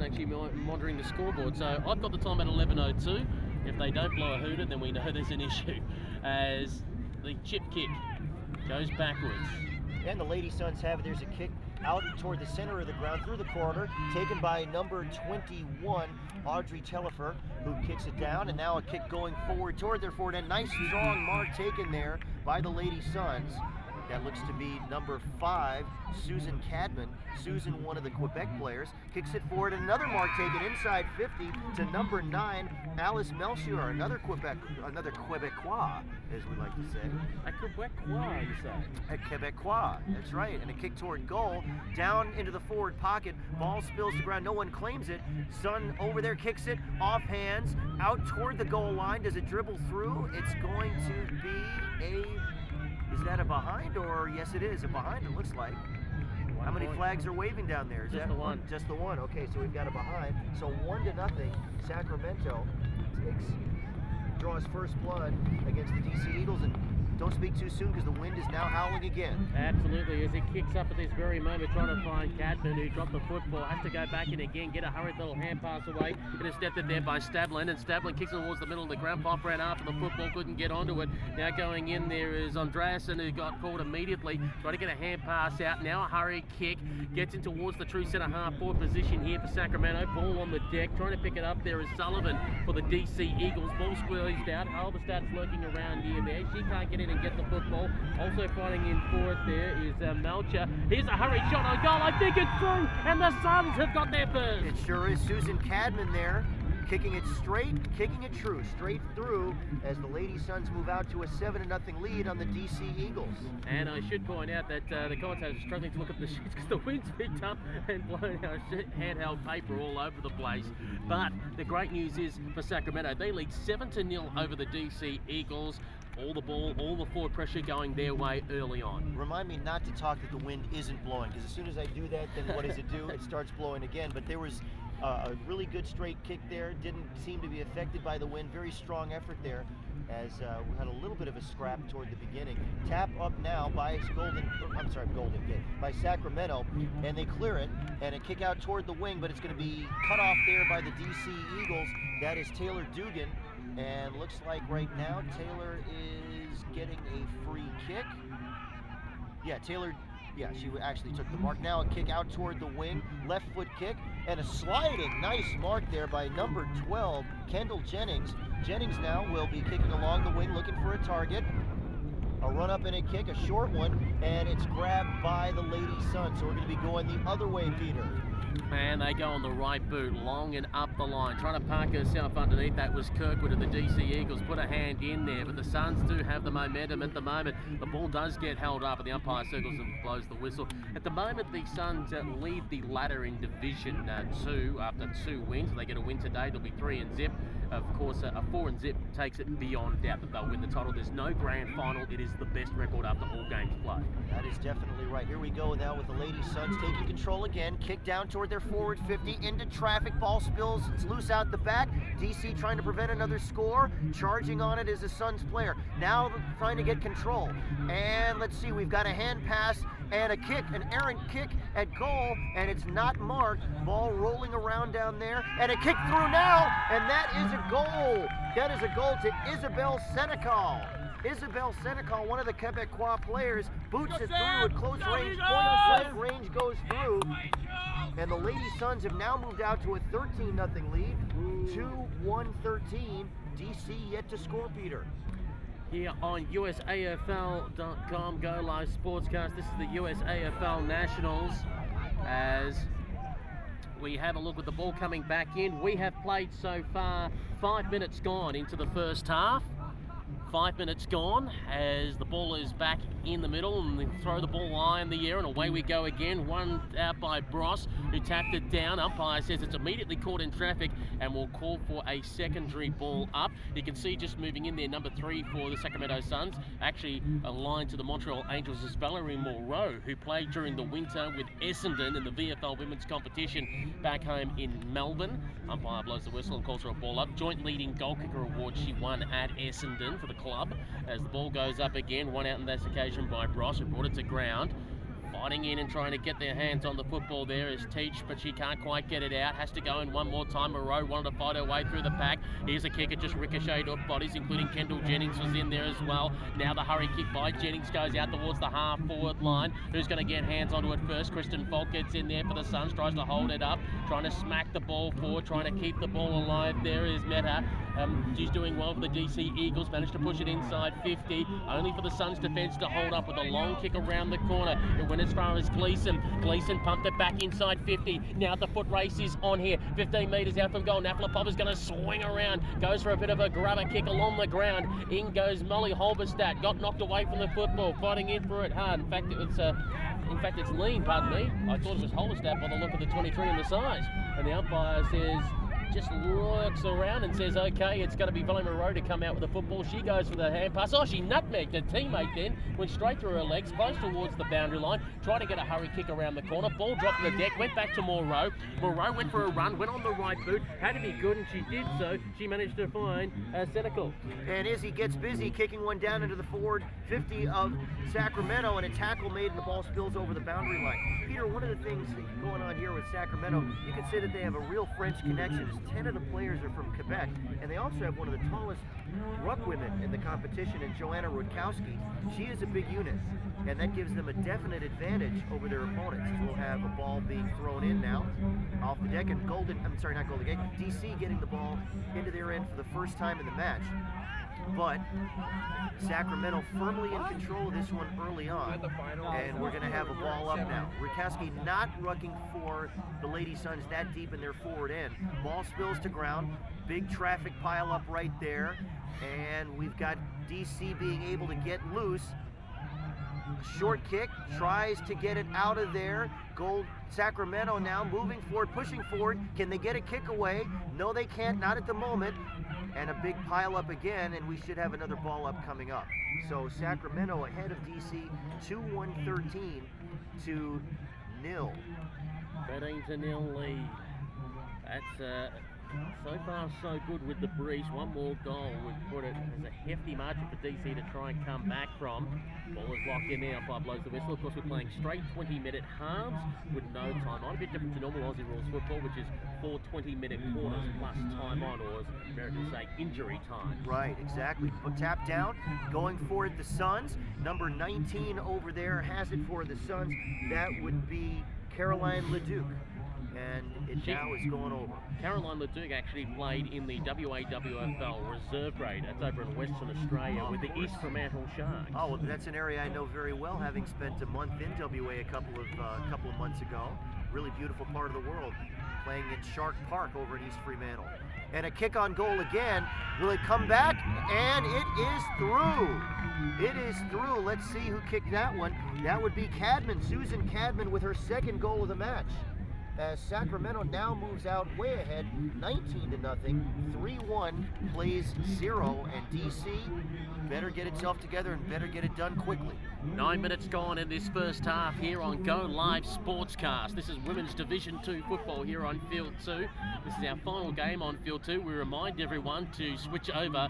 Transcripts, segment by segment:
actually monitoring the scoreboard. So I've got the time at 11:02. If they don't blow a hooter, then we know there's an issue, as the chip kick goes backwards. And the Lady Suns have it. There's a kick out toward the center of the ground through the corner, taken by number 21, Audrey Tellifer, who kicks it down, and now a kick going forward toward their forward end. Nice strong mark taken there by the Lady Suns. That looks to be number 5, Susan Cadman. Susan, one of the Quebec players, kicks it forward. Another mark taken inside 50 to number 9, Alice Melchior, another Quebecois, as we like to say. A Quebecois, you say? A Quebecois, that's right. And a kick toward goal, down into the forward pocket. Ball spills to the ground, no one claims it. Sun over there kicks it, off hands, out toward the goal line. Does it dribble through? It's going to be a... Is that a behind, or yes it is a behind, it looks like. How many flags are waving down there? Is just that the one? Just the one. Okay, so we've got a behind. So 1-0. Sacramento draws first blood against the DC Eagles, and don't speak too soon because the wind is now howling again. Absolutely, as it kicks up at this very moment, trying to find Cadman, who dropped the football, has to go back in again, get a hurried little hand pass away. Intercepted there by Stablin, and Stablin kicks it towards the middle of the ground. Pop ran after the football, couldn't get onto it. Now going in there is Andreasen, who got called immediately, trying to get a hand pass out. Now a hurried kick, gets in towards the true centre half forward position here for Sacramento. Ball on the deck, trying to pick it up there is Sullivan for the DC Eagles. Ball squeezed out. Halberstadt's lurking around here there. She can't get in and get the football. Also fighting in for it there is Melcher. Here's a hurried shot on goal. I think it's through, and the Suns have got their first. It sure is. Susan Cadman there, kicking it straight, kicking it true, straight through, as the Lady Suns move out to a 7-0 lead on the DC Eagles. And I should point out that the commentators are struggling to look at the sheets because the wind's picked up and blown our handheld paper all over the place. But the great news is for Sacramento, they lead 7-0 over the DC Eagles. All the ball, all the forward pressure going their way early on. Remind me not to talk that the wind isn't blowing, because as soon as I do that, then what does it do? It starts blowing again. But there was a really good straight kick there. Didn't seem to be affected by the wind. Very strong effort there, as we had a little bit of a scrap toward the beginning. Tap up now by by Sacramento, and they clear it, and a kick out toward the wing, but it's going to be cut off there by the DC Eagles. That is Taylor Dugan. And looks like right now Taylor is getting a free kick. Yeah, Taylor, she actually took the mark. Now a kick out toward the wing, left foot kick, and a sliding nice mark there by number 12, Kendall Jennings. Jennings now will be kicking along the wing, looking for a target. A run up and a kick, a short one, and it's grabbed by the Lady Suns. So we're going to be going the other way, Peter. And they go on the right boot, long and up the line. Trying to park herself underneath. That was Kirkwood of the DC Eagles. Put a hand in there, but the Suns do have the momentum at the moment. The ball does get held up, and the umpire circles and blows the whistle. At the moment, the Suns lead the ladder in Division 2 after 2 wins. If they get a win today, they'll be 3-0. Of course, a 4-0 takes it beyond doubt that they'll win the title. There's no grand final. It is the best record after all games played. That is definitely right. Here we go now with the Lady Suns taking control again. Kick down toward their forward 50, into traffic. Ball spills, it's loose out the back. DC trying to prevent another score. Charging on it is a Suns player. Now trying to get control. And let's see, we've got a hand pass and a kick, an errant kick at goal, and it's not marked. Ball rolling around down there, and a kick through now, and that is a goal. That is a goal to Isabel Senecal. Isabel Senecal, one of the Quebecois players, boots it through at close range. Point blank range goes through. And the Lady Suns have now moved out to a 13-0 lead. 2-1-13. DC yet to score, Peter. Here on USAFL.com Go Live Sportscast. This is the USAFL Nationals as we have a look at the ball coming back in. We have played so far 5 minutes gone into the first half. 5 minutes gone as the ball is back in the middle, and they throw the ball high in the air, and away we go again. One out by Bross, who tapped it down. Umpire says it's immediately caught in traffic and will call for a secondary ball up. You can see just moving in there, number 3 for the Sacramento Suns, actually aligned to the Montreal Angels, is Valerie Moreau, who played during the winter with Essendon in the VFL women's competition back home in Melbourne. Umpire blows the whistle and calls for a ball up. Joint leading goal kicker award she won at Essendon for the club. As the ball goes up again, one out on this occasion by Bross, who brought it to ground. fighting in and trying to get their hands on the football there is Teach, but she can't quite get it out. Has to go in one more time. Moreau wanted to fight her way through the pack. Here's a kick, it just ricocheted off bodies, including Kendall Jennings was in there as well. Now the hurry kick by Jennings goes out towards the half-forward line. Who's going to get hands onto it first? Kristen Falk gets in there for the Suns, tries to hold it up, trying to smack the ball forward, trying to keep the ball alive. There is Meta. She's doing well for the DC Eagles, managed to push it inside 50, only for the Suns defense to hold up with a long kick around the corner. It went as far as Gleason. Gleason pumped it back inside 50. Now the foot race is on here. 15 metres out from goal. Naflapova's going to swing around. Goes for a bit of a grubber kick along the ground. In goes Molly Holberstadt. Got knocked away from the football. Fighting in for it hard. In fact, it's lean, pardon me. I thought it was Holberstadt by the look of the 23 and the size. And the umpire says, just looks around and says, okay, it's going to be Valley Moreau to come out with the football. She goes for the hand pass. Oh, she nutmegged her teammate then, went straight through her legs, close towards the boundary line, tried to get a hurry kick around the corner. Ball dropped to the deck, went back to Moreau. Moreau went for a run, went on the right boot, had to be good, and she did so. She managed to find Senecal. And Izzy gets busy kicking one down into the forward 50 of Sacramento, and a tackle made and the ball spills over the boundary line. Peter, one of the things going on here with Sacramento, you can say that they have a real French connection. 10 of the players are from Quebec, and they also have one of the tallest ruck women in the competition in Joanna Rutkowski. She is a big unit, and that gives them a definite advantage over their opponents. We'll have a ball being thrown in now off the deck, and DC getting the ball into their end for the first time in the match. But Sacramento firmly in control of this one early on, and we're going to have a ball up now. Rutkowski not rucking for the Lady Suns that deep in their forward end. Ball spills to ground, big traffic pile up right there, and we've got DC being able to get loose. Short kick, tries to get it out of there. Sacramento now moving forward, pushing forward. Can they get a kick away? No, they can't, not at the moment. And a big pile up again, and we should have another ball up coming up. So Sacramento ahead of DC, 2-1-13 to 0. 13-0 lead. That's so far so good with the breeze. One more goal would put it as a hefty margin for DC to try and come back from. Ball is locked in now. Umpire blows the whistle. Of course, we're playing straight 20-minute halves with no time on. A bit different to normal Aussie rules football, which is 4 20-minute quarters plus time on, or as Americans say, injury time. Right, exactly. But tap down, going for it, the Suns. Number 19 over there has it for the Suns. That would be Caroline Leduc. And it now is going over. Caroline Leduc actually played in the WAWFL reserve grade. That's over in Western Australia with the East Fremantle Sharks. Oh, well, that's an area I know very well, having spent a month in WA a couple of months ago. Really beautiful part of the world, playing in Shark Park over in East Fremantle. And a kick on goal again. Will it come back? And it is through. It is through. Let's see who kicked that one. That would be Cadman, Susan Cadman, with her second goal of the match. As Sacramento now moves out way ahead, 19-0, 3-1, plays 0, and DC better get itself together and better get it done quickly. 9 minutes gone in this first half here on Go Live Sportscast. This is Women's Division 2 football here on Field 2. This is our final game on Field 2. We remind everyone to switch over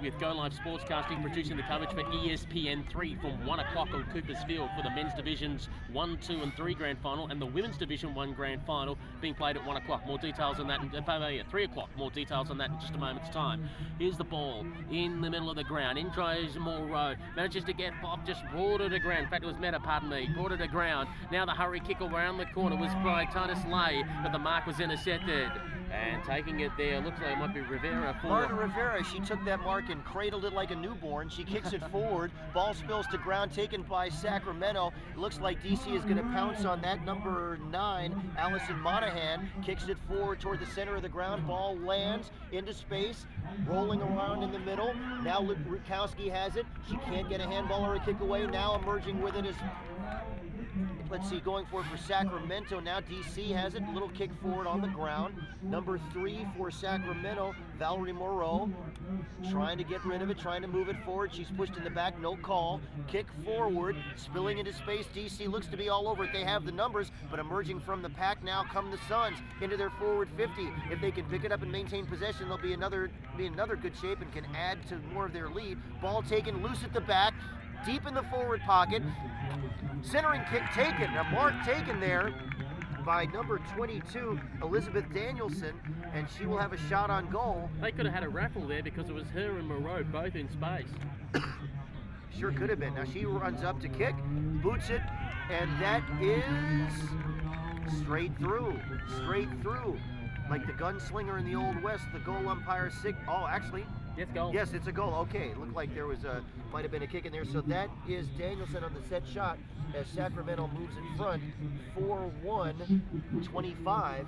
with Go Live Sportscasting, producing the coverage for ESPN3 from 1 o'clock on Coopers Field for the Men's Divisions 1, 2 and 3 Grand Final, and the Women's Division 1 Grand Final being played at 1 o'clock. More details on that at 3 o'clock. More details on that in just a moment's time. Here's the ball in the middle of the ground. In tries Moreau. Manages to get Bob, just brought it to ground. In fact, it was Meta, pardon me. Brought it to ground. Now the hurry kick around the corner was by Titus Lay, but the mark was intercepted. And taking it there, looks like it might be Rivera. Marta Rivera, she took that mark and cradled it like a newborn. She kicks it forward. Ball spills to ground, taken by Sacramento. It looks like DC is going to pounce on that. Number 9, Allison Monahan, kicks it forward toward the center of the ground. Ball lands into space, rolling around in the middle. Now Rutkowski has it. She can't get a handball or a kick away. Now emerging with it is, let's see, going for it for Sacramento. Now DC has it. Little kick forward on the ground. Number 3 for Sacramento, Valerie Moreau, trying to get rid of it, trying to move it forward. She's pushed in the back, no call. Kick forward, spilling into space. DC looks to be all over it. They have the numbers, but emerging from the pack now come the Suns into their forward 50. If they can pick it up and maintain possession, they'll be in another good shape and can add to more of their lead. Ball taken loose at the back, deep in the forward pocket. Centering kick taken, a mark taken there by number 22, Elizabeth Danielson, and she will have a shot on goal. They could have had a raffle there because it was her and Moreau both in space. Sure could have been. Now she runs up to kick, boots it, and that is straight through. Like the gunslinger in the Old West, the goal umpire oh, actually, Yes, goal. yes, it's a goal. Okay, it looked like there was might have been a kick in there. So that is Danielson on the set shot as Sacramento moves in front, 4-1-25,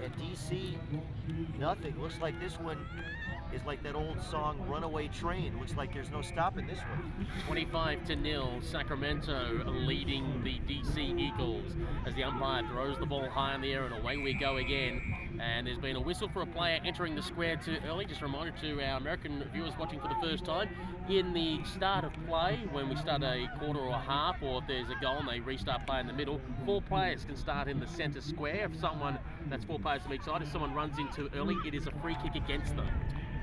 and DC nothing. Looks like this one is like that old song, Runaway Train. Looks like there's no stopping this one. 25-0, Sacramento leading the DC Eagles as the umpire throws the ball high in the air, and away we go again. And there's been a whistle for a player entering the square too early. Just a reminder to our American viewers watching for the first time, in the start of play, when we start a quarter or a half, or if there's a goal and they restart play in the middle, 4 players can start in the center square. If someone, that's 4 players from each side, if someone runs in too early, it is a free kick against them.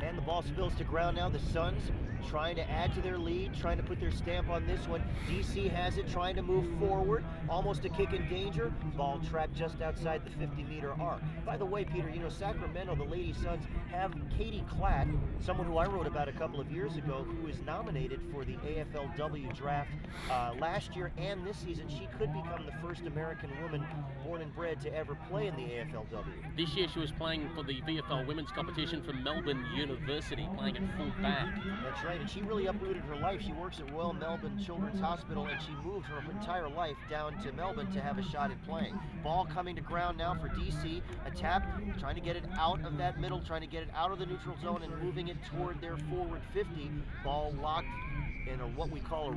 And the ball spills to ground now. The Suns trying to add to their lead, trying to put their stamp on this one. DC has it, trying to move forward. Almost a kick in danger. Ball trapped just outside the 50-meter arc. By the way, Peter, you know, Sacramento, the Lady Suns, have Katie Klatt, someone who I wrote about a couple of years ago, who is nominated for the AFLW draft last year and this season. She could become the first American woman born and bred to ever play in the AFLW. This year she was playing for the VFL women's competition for Melbourne University, playing at full back. That's right, and she really uprooted her life. She works at Royal Melbourne Children's Hospital, and she moved her entire life down to Melbourne to have a shot at playing. Ball coming to ground now for DC. A tap, trying to get it out of that middle, trying to get it out of the neutral zone and moving it toward their forward 50. Ball locked in what we call a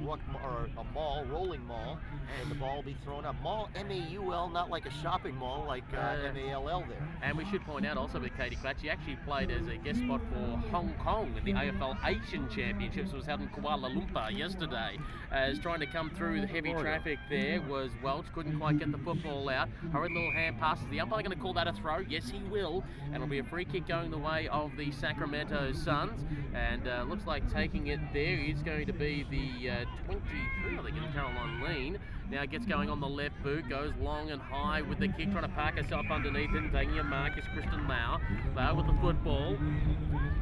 mall, rolling mall, and the ball will be thrown up. Mall, M-A-U-L, not like a shopping mall like M-A-L-L there. And we should point out also with Katie Klatt, she actually played as a guest spot for Hong Kong in the AFL Asian Championships. It was held in Kuala Lumpur yesterday. As trying to come through the heavy traffic there was Welch, couldn't quite get the football out. Hurried little hand passes. The umpire going to call that a throw? Yes, he will. And it'll be a free kick going the way of the Sacramento Suns. And looks like taking it there is going to be the 23, I think, in Caroline Lean. Now gets going on the left boot, goes long and high with the kick, trying to park herself underneath it, and taking a mark is Kristen Lau. Lau with the football.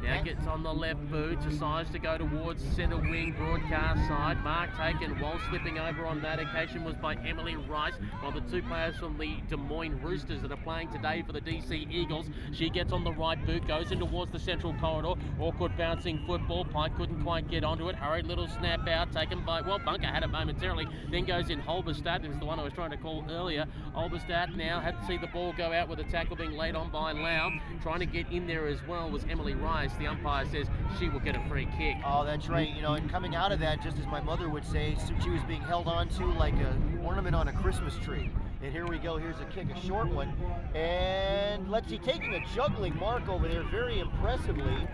Now gets on the left boot, decides to go towards centre wing, broadcast side. Mark taken while slipping over on that occasion was by Emily Rice, one of the 2 players from the Des Moines Roosters that are playing today for the DC Eagles. She gets on the right boot, goes in towards the central corridor. Awkward bouncing football. Pike couldn't quite get onto it. Hurried little snap out, taken by, well, Bunker had it momentarily, then goes in Halberstadt. It was the one I was trying to call earlier. Halberstadt now had to see the ball go out with a tackle being laid on by Lau. Trying to get in there as well was Emily Rice. The umpire says she will get a free kick. Oh, that's right. You know, and coming out of that, just as my mother would say, she was being held on to like an ornament on a Christmas tree. And here we go. Here's a kick, a short one. And let's see, taking a juggling mark over there very impressively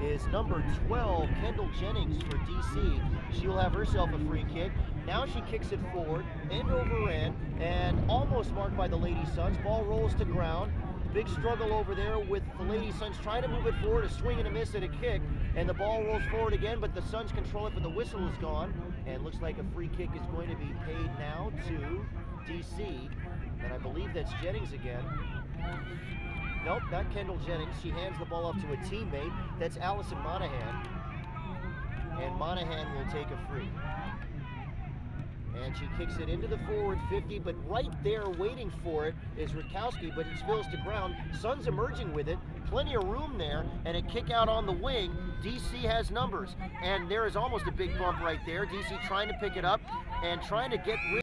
is number 12, Kendall Jennings for DC. She'll have herself a free kick. Now she kicks it forward, end over end, and almost marked by the Lady Suns. Ball rolls to ground. Big struggle over there with the Lady Suns trying to move it forward, a swing and a miss and a kick, and the ball rolls forward again, but the Suns control it, but the whistle is gone, and looks like a free kick is going to be paid now to DC, and I believe that's Jennings again. Nope, not Kendall Jennings. She hands the ball up to a teammate. That's Allison Monahan, and Monahan will take a free. And she kicks it into the forward 50, but right there waiting for it is Rutkowski, but it spills to ground. Suns emerging with it, plenty of room there, and a kick out on the wing. DC has numbers, and there is almost a big bump right there. DC trying to pick it up and trying to get rid